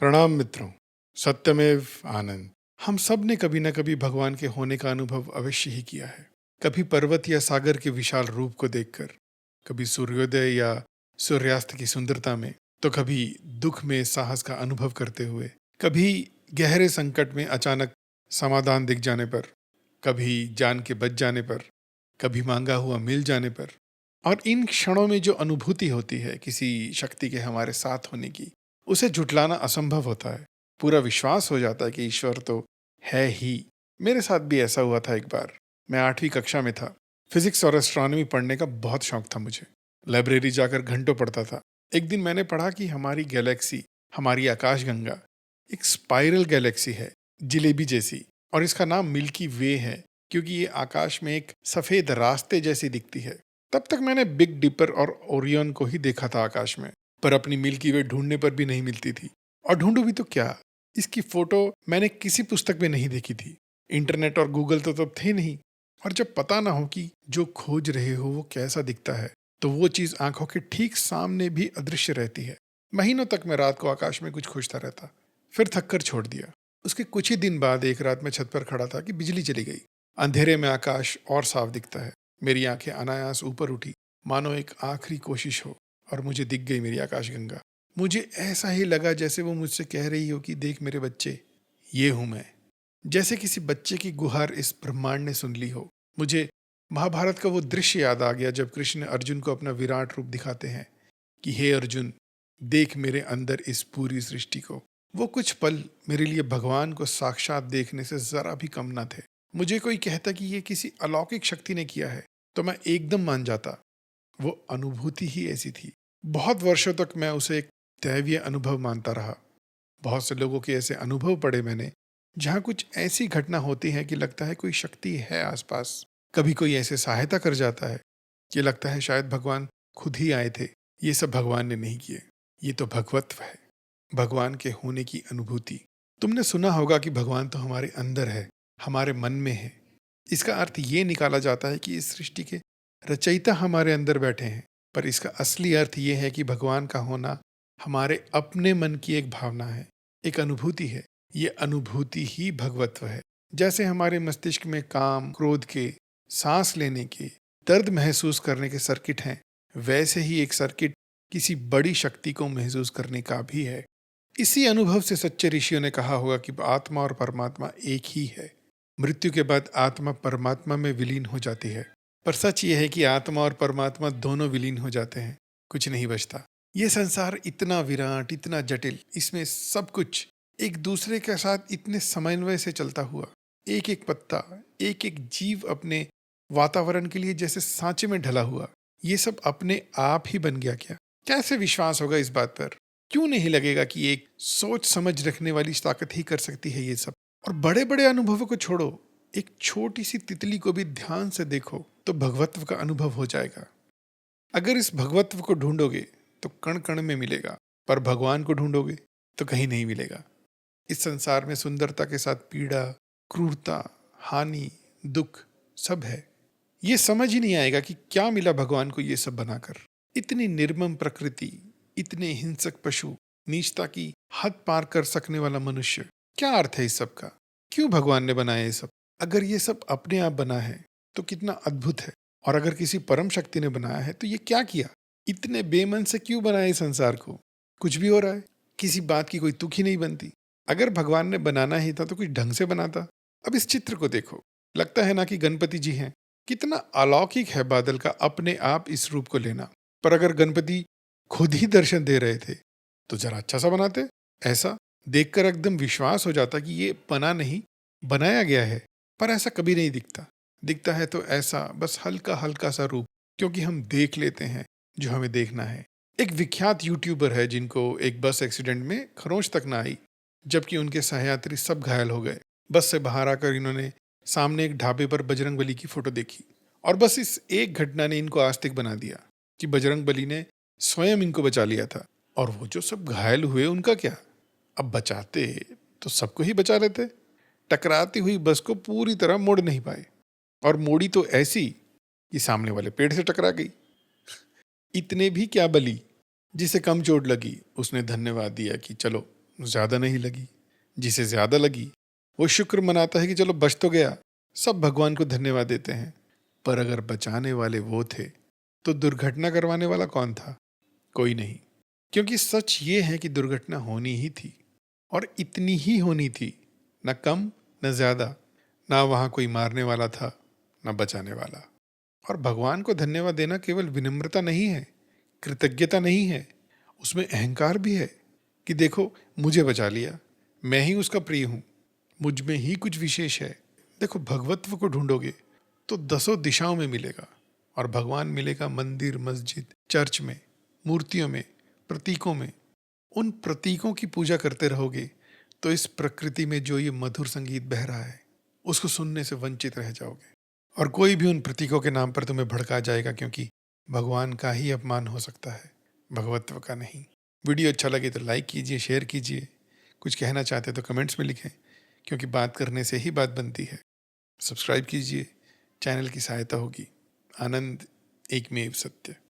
प्रणाम मित्रों। सत्यमेव आनंद। हम सब ने कभी न कभी भगवान के होने का अनुभव अवश्य ही किया है। कभी पर्वत या सागर के विशाल रूप को देखकर, कभी सूर्योदय या सूर्यास्त की सुंदरता में, तो कभी दुख में साहस का अनुभव करते हुए, कभी गहरे संकट में अचानक समाधान दिख जाने पर, कभी जान के बच जाने पर, कभी मांगा हुआ मिल जाने पर। और इन क्षणों में जो अनुभूति होती है किसी शक्ति के हमारे साथ होने की, उसे झुठलाना असंभव होता है। पूरा विश्वास हो जाता है कि ईश्वर तो है ही। मेरे साथ भी ऐसा हुआ था एक बार। मैं 8वीं कक्षा में था। फिजिक्स और एस्ट्रोनॉमी पढ़ने का बहुत शौक था मुझे। लाइब्रेरी जाकर घंटों पढ़ता था। एक दिन मैंने पढ़ा कि हमारी गैलेक्सी, हमारी आकाशगंगा एक स्पाइरल गैलेक्सी है, जिलेबी जैसी, और इसका नाम मिल्की वे है क्योंकि ये आकाश में एक सफेद रास्ते जैसी दिखती है। तब तक मैंने बिग डिपर और ओरियन को ही देखा था आकाश में, पर अपनी मिल्की वे ढूंढने पर भी नहीं मिलती थी। और ढूंढू भी तो क्या, इसकी फोटो मैंने किसी पुस्तक में नहीं देखी थी। इंटरनेट और गूगल तो तब थे नहीं। और जब पता ना हो कि जो खोज रहे हो वो कैसा दिखता है, तो वो चीज आंखों के ठीक सामने भी अदृश्य रहती है। महीनों तक मैं रात को आकाश में कुछ खोजता रहता, फिर थक कर छोड़ दिया। उसके कुछ ही दिन बाद एक रात मैं छत पर खड़ा था कि बिजली चली गई। अंधेरे में आकाश और साफ दिखता है। मेरी आंखें अनायास ऊपर उठी, मानो एक आखिरी कोशिश हो, और मुझे दिख गई मेरी आकाशगंगा। मुझे ऐसा ही लगा जैसे वो मुझसे कह रही हो कि देख मेरे बच्चे, ये हूं मैं। जैसे किसी बच्चे की गुहार इस ब्रह्मांड ने सुन ली हो। मुझे महाभारत का वो दृश्य याद आ गया जब कृष्ण अर्जुन को अपना विराट रूप दिखाते हैं कि हे अर्जुन, देख मेरे अंदर इस पूरी सृष्टि को। वो कुछ पल मेरे लिए भगवान को साक्षात देखने से जरा भी कम न थे। मुझे कोई कहता कि ये किसी अलौकिक शक्ति ने किया है तो मैं एकदम मान जाता। वो अनुभूति ही ऐसी थी। बहुत वर्षों तक मैं उसे एक दैवीय अनुभव मानता रहा। बहुत से लोगों के ऐसे अनुभव पढ़े मैंने, जहाँ कुछ ऐसी घटना होती है कि लगता है कोई शक्ति है आसपास। कभी कोई ऐसे सहायता कर जाता है कि लगता है शायद भगवान खुद ही आए थे। ये सब भगवान ने नहीं किए, ये तो भगवत्व है, भगवान के होने की अनुभूति। तुमने सुना होगा कि भगवान तो हमारे अंदर है, हमारे मन में है। इसका अर्थ ये निकाला जाता है कि इस सृष्टि के रचयिता हमारे अंदर बैठे हैं, पर इसका असली अर्थ ये है कि भगवान का होना हमारे अपने मन की एक भावना है, एक अनुभूति है। ये अनुभूति ही भगवत्व है। जैसे हमारे मस्तिष्क में काम, क्रोध के, सांस लेने के, दर्द महसूस करने के सर्किट हैं, वैसे ही एक सर्किट किसी बड़ी शक्ति को महसूस करने का भी है। इसी अनुभव से सच्चे ऋषियों ने कहा होगा कि आत्मा और परमात्मा एक ही है। मृत्यु के बाद आत्मा परमात्मा में विलीन हो जाती है। पर सच ये है कि आत्मा और परमात्मा दोनों विलीन हो जाते हैं, कुछ नहीं बचता। ये संसार इतना विराट, इतना जटिल, इसमें सब कुछ एक दूसरे के साथ इतने समन्वय से चलता हुआ, एक एक पत्ता, एक एक जीव अपने वातावरण के लिए जैसे सांचे में ढला हुआ, ये सब अपने आप ही बन गया क्या? कैसे विश्वास होगा इस बात पर? क्यों नहीं लगेगा कि एक सोच समझ रखने वाली ताकत ही कर सकती है ये सब? और बड़े बड़े अनुभवों को छोड़ो, एक छोटी सी तितली को भी ध्यान से देखो तो भगवत्व का अनुभव हो जाएगा। अगर इस भगवत्व को ढूंढोगे तो कण कण में मिलेगा, पर भगवान को ढूंढोगे तो कहीं नहीं मिलेगा। इस संसार में सुंदरता के साथ पीड़ा, क्रूरता, हानि, दुख सब है। ये समझ ही नहीं आएगा कि क्या मिला भगवान को ये सब बनाकर। इतनी निर्मम प्रकृति, इतने हिंसक पशु, नीचता की हद पार कर सकने वाला मनुष्य, क्या अर्थ है इस सब का? क्यों भगवान ने बनाया ये सब? अगर ये सब अपने आप बना है तो कितना अद्भुत है। और अगर किसी परम शक्ति ने बनाया है तो ये क्या किया? इतने बेमन से क्यों बनाया इस संसार को? कुछ भी हो रहा है, किसी बात की कोई तुक ही नहीं बनती। अगर भगवान ने बनाना ही था तो कुछ ढंग से बनाता। अब इस चित्र को देखो, लगता है ना कि गणपति जी हैं। कितना अलौकिक है बादल का अपने आप इस रूप को लेना। पर अगर गणपति खुद ही दर्शन दे रहे थे तो जरा अच्छा सा बनाते। ऐसा देखकर एकदम विश्वास हो जाता कि ये बना नहीं, बनाया गया है। पर ऐसा कभी नहीं दिखता। दिखता है तो ऐसा बस हल्का हल्का सा रूप, क्योंकि हम देख लेते हैं जो हमें देखना है। एक विख्यात यूट्यूबर है जिनको एक बस एक्सीडेंट में खरोंच तक ना आई, जबकि उनके सहयात्री सब घायल हो गए। बस से बाहर आकर इन्होंने सामने एक ढाबे पर बजरंग बली की फोटो देखी, और बस इस एक घटना ने इनको आस्तिक बना दिया कि बजरंग बली ने स्वयं इनको बचा लिया था। और वो जो सब घायल हुए उनका क्या? अब बचाते तो सबको ही बचा लेते। टकराती हुई बस को पूरी तरह मोड़ नहीं पाए, और मोड़ी तो ऐसी कि सामने वाले पेड़ से टकरा गई। इतने भी क्या बली, जिसे कम चोट लगी उसने धन्यवाद दिया कि चलो ज़्यादा नहीं लगी। जिसे ज़्यादा लगी वो शुक्र मनाता है कि चलो बच तो गया, सब भगवान को धन्यवाद देते हैं। पर अगर बचाने वाले वो थे तो दुर्घटना करवाने वाला कौन था? कोई नहीं। क्योंकि सच ये है कि दुर्घटना होनी ही थी, और इतनी ही होनी थी, न कम न ज़्यादा। ना वहाँ कोई मारने वाला था, न बचाने वाला। और भगवान को धन्यवाद देना केवल विनम्रता नहीं है, कृतज्ञता नहीं है, उसमें अहंकार भी है कि देखो मुझे बचा लिया, मैं ही उसका प्रिय हूँ, मुझ में ही कुछ विशेष है। देखो भगवत्व को ढूंढोगे तो दसों दिशाओं में मिलेगा, और भगवान मिलेगा मंदिर, मस्जिद, चर्च में, मूर्तियों में, प्रतीकों में। उन प्रतीकों की पूजा करते रहोगे तो इस प्रकृति में जो ये मधुर संगीत बह रहा है उसको सुनने से वंचित रह जाओगे। और कोई भी उन प्रतीकों के नाम पर तुम्हें भड़का जाएगा, क्योंकि भगवान का ही अपमान हो सकता है, भगवत्व का नहीं। वीडियो अच्छा लगे तो लाइक कीजिए, शेयर कीजिए। कुछ कहना चाहते तो कमेंट्स में लिखें, क्योंकि बात करने से ही बात बनती है। सब्सक्राइब कीजिए, चैनल की सहायता होगी। आनंद एकमेव सत्य।